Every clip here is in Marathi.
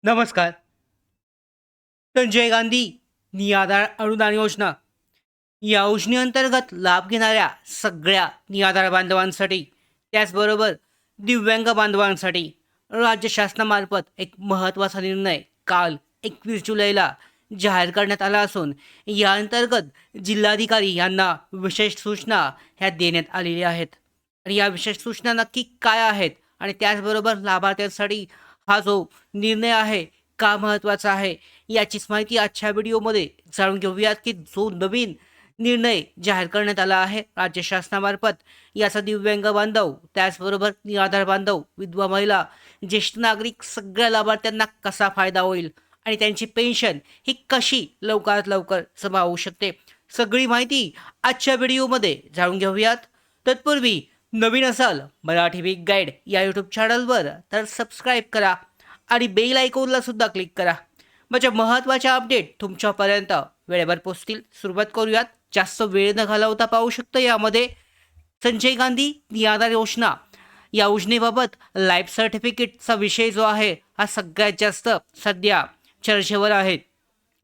नमस्कार. संजय गांधी निराधार अनुदान योजना या योजनेअंतर्गत लाभ घेणाऱ्या सगळ्या निराधार बांधवांसाठी त्याचबरोबर दिव्यांग बांधवांसाठी राज्य शासनामार्फत एक महत्त्वाचा निर्णय काल 21 जुलैला जाहीर करण्यात आला असून या अंतर्गत जिल्हाधिकारी यांना विशेष सूचना ह्या देण्यात आलेल्या आहेत. आणि या विशेष सूचना नक्की काय आहेत आणि त्याचबरोबर लाभार्थ्यांसाठी हा जो निर्णय आहे का महत्त्वाचा आहे याचीच माहिती आजच्या व्हिडिओमध्ये जाणून घेऊयात की जो नवीन निर्णय जाहीर करण्यात आला आहे राज्य शासनामार्फत याचा दिव्यांग बांधव त्याचबरोबर निराधार बांधव विधवा महिला ज्येष्ठ नागरिक सगळ्या लाभार्थ्यांना कसा फायदा होईल आणि त्यांची पेन्शन ही कशी लवकरात लवकर जमा होऊ शकते सगळी माहिती आजच्या व्हिडिओमध्ये जाणून घेऊयात. तत्पूर्वी नवीन असाल मराठी बिग गाईड या यूट्यूब चॅनलवर तर सबस्क्राईब करा आणि बेल आयकॉनला सुद्धा क्लिक करा म्हणजे महत्त्वाच्या अपडेट तुमच्यापर्यंत वेळेवर पोहोचतील. सुरुवात करूयात. जास्त वेळ न घालवता पाहू शकतो यामध्ये संजय गांधी निराधार योजना या योजनेबाबत लाईफ सर्टिफिकेटचा विषय जो आहे हा सगळ्यात जास्त सध्या चर्चेवर आहे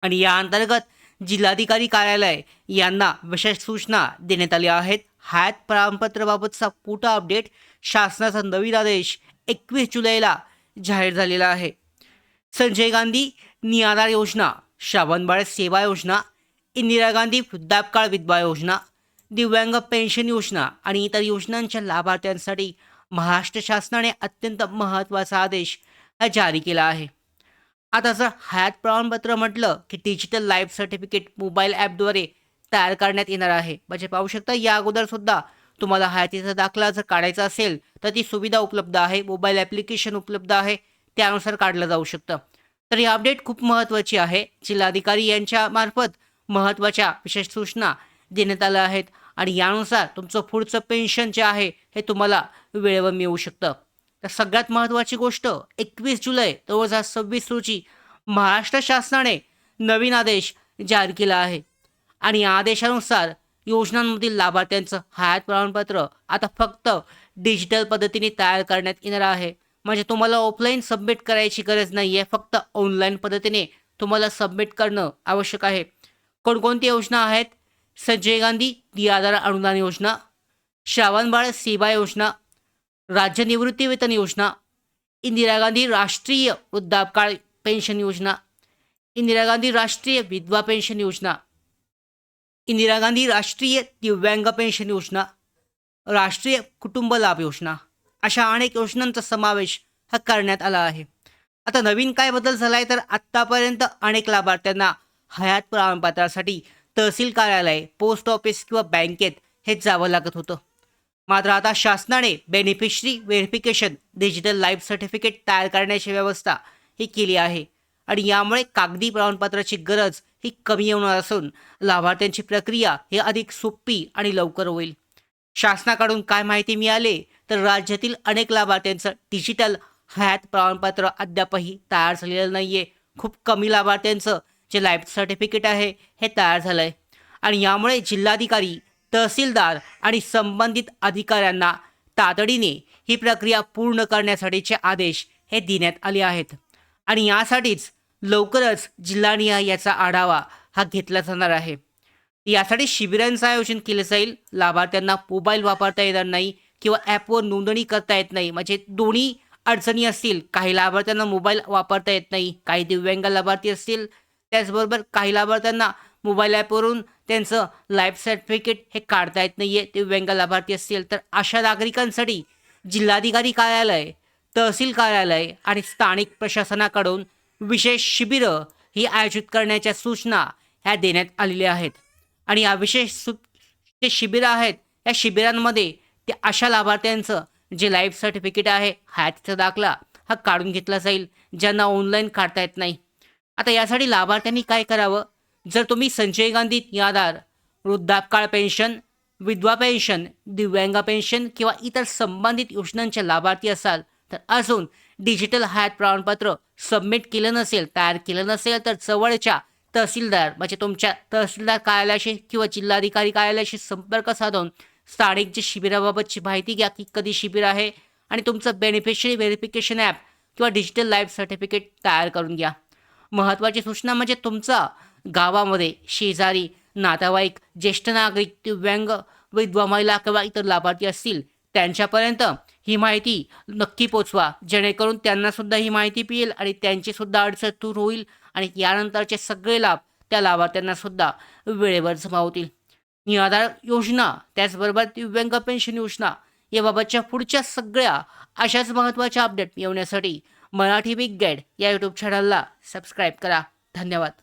आणि या अंतर्गत जिल्हाधिकारी कार्यालय यांना विशेष सूचना देण्यात आल्या आहेत. हयात प्रमाणपत्राबाबतचा मोठा अपडेट शासनाचा नवीन आदेश 21 जुलैला जाहीर झालेला आहे. संजय गांधी निराधार योजना, श्रावणबाळ सेवा योजना, इंदिरा गांधी वृद्धापकाळ विधवा योजना, दिव्यांग पेन्शन योजना आणि इतर योजनांच्या लाभार्थ्यांसाठी महाराष्ट्र शासनाने अत्यंत महत्त्वाचा आदेश जारी केला आहे. आता जर हयात प्रमाणपत्र म्हटलं की डिजिटल लाईफ सर्टिफिकेट मोबाईल ॲपद्वारे तयार करण्यात येणार आहे. म्हणजे पाहू शकता या अगोदर सुद्धा तुम्हाला हयातीचा दाखला जर काढायचा असेल तर ती सुविधा उपलब्ध आहे. मोबाईल ॲप्लिकेशन उपलब्ध आहे, त्यानुसार काढलं जाऊ शकतं. तर ही अपडेट खूप महत्त्वाची आहे. जिल्हाधिकारी यांच्या मार्फत महत्त्वाच्या विशेष सूचना देण्यात आल्या आहेत आणि यानुसार तुमचं पुढचं पेन्शन जे आहे हे तुम्हाला वेळेवर मिळू शकतं. तर सगळ्यात महत्त्वाची गोष्ट 21 जुलै 2026 रोजी महाराष्ट्र शासनाने नवीन आदेश जारी केला आहे आणि या आदेशानुसार योजनांमधील लाभार्थ्यांचं हयात प्रमाणपत्र आता फक्त डिजिटल पद्धतीने तयार करण्यात येणार आहे. म्हणजे तुम्हाला ऑफलाईन सबमिट करायची गरज नाही आहे, फक्त ऑनलाईन पद्धतीने तुम्हाला सबमिट करणं आवश्यक आहे. कोणकोणती योजना आहेत? संजय गांधी निराधार अनुदान योजना, श्रावणबाळ सेवा योजना, राज्य निवृत्ती वेतन योजना, इंदिरा गांधी राष्ट्रीय वृद्धापकाळ पेन्शन योजना, इंदिरा गांधी राष्ट्रीय विधवा पेन्शन योजना, इंदिरा गांधी राष्ट्रीय दिव्यांग पेन्शन योजना, राष्ट्रीय कुटुंब लाभ योजना अशा अनेक योजनांचा समावेश हा करण्यात आला आहे. आता नवीन काय बदल झाला आहे तर आत्तापर्यंत अनेक लाभार्थ्यांना हयात प्रमाणपत्रासाठी तहसील कार्यालय, पोस्ट ऑफिस किंवा बँकेत हे जावं लागत होतं. मात्र आता शासनाने beneficiary verification digital life certificate तयार करण्याची व्यवस्था ही केली आहे आणि यामुळे कागदी प्रमाणपत्राची गरज ही कमी होणार असून लाभार्थ्यांची प्रक्रिया ही अधिक सोपी आणि लवकर होईल. शासनाकडून काय माहिती मिळाली तर राज्यातील अनेक लाभार्थ्यांचं डिजिटल हयात प्रमाणपत्र अद्यापही तयार झालेलं नाही आहे. खूप कमी लाभार्थ्यांचं जे लाईफ सर्टिफिकेट आहे हे तयार झालं आहे आणि यामुळे जिल्हाधिकारी, तहसीलदार आणि संबंधित अधिकाऱ्यांना तातडीने ही प्रक्रिया पूर्ण करण्यासाठीचे आदेश हे देण्यात आले आहेत आणि यासाठीच लवकरच जिल्हानिहाय याचा आढावा हा घेतला जाणार आहे. यासाठी शिबिरांचं आयोजन केलं जाईल. लाभार्थ्यांना मोबाईल वापरता येणार नाही किंवा ॲपवर नोंदणी करता येत नाही. म्हणजे दोन्ही अडचणी असतील. काही लाभार्थ्यांना मोबाईल वापरता येत नाही, काही दिव्यांग लाभार्थी असतील. त्याचबरोबर काही लाभार्थ्यांना मोबाईल ॲपवरून त्यांचं लाईफ सर्टिफिकेट हे काढता येत नाही आहे, दिव्यांग लाभार्थी असतील. तर अशा नागरिकांसाठी जिल्हाधिकारी कार्यालय, तहसील कार्यालय आणि स्थानिक प्रशासनाकडून विशेष शिबिरं ही आयोजित करण्याच्या सूचना ह्या देण्यात आलेल्या आहेत आणि या विशेष जे शिबिरं आहेत या शिबिरांमध्ये ते अशा लाभार्थ्यांचं जे लाईफ सर्टिफिकेट आहे, हयातीचा दाखला हा काढून घेतला जाईल ज्यांना ऑनलाईन काढता येत नाही. आता यासाठी लाभार्थ्यांनी काय करावं? जर तुम्ही संजय गांधी निराधार, वृद्धापकाळ पेन्शन, विधवा पेन्शन, दिव्यांग पेन्शन किंवा इतर संबंधित योजनांचे लाभार्थी असाल तर अजून डिजिटल हयात प्रमाणपत्र सबमिट केलं नसेल, तयार केलं नसेल तर जवळच्या तहसीलदार म्हणजे तुमच्या तहसीलदार कार्यालयाशी किंवा जिल्हाधिकारी कार्यालयाशी संपर्क साधून स्थानिक जे शिबिराबाबतची माहिती घ्या की कधी शिबिर आहे आणि तुमचं बेनिफिशरी व्हेरिफिकेशन ॲप किंवा डिजिटल लाईफ सर्टिफिकेट तयार करून घ्या. महत्त्वाची सूचना म्हणजे तुमचा गावामध्ये शेजारी, नातेवाईक, ज्येष्ठ नागरिक, दिव्यांग, विधवा महिला किंवा इतर लाभार्थी असतील त्यांच्यापर्यंत ही माहिती नक्की पोचवा, जेणेकरून त्यांनासुद्धा ही माहिती मिळेल आणि त्यांचीसुद्धा अडचण दूर होईल आणि यानंतरचे सगळे लाभ त्या लाभार्थ्यांनासुद्धा वेळेवर जमा होतील. निराधार योजना, त्याचबरोबर दिव्यांग पेन्शन योजना याबाबतच्या पुढच्या सगळ्या अशाच महत्त्वाच्या अपडेट मिळवण्यासाठी मराठी बिग गाईड या यूट्यूब चॅनलला सबस्क्राईब करा. धन्यवाद.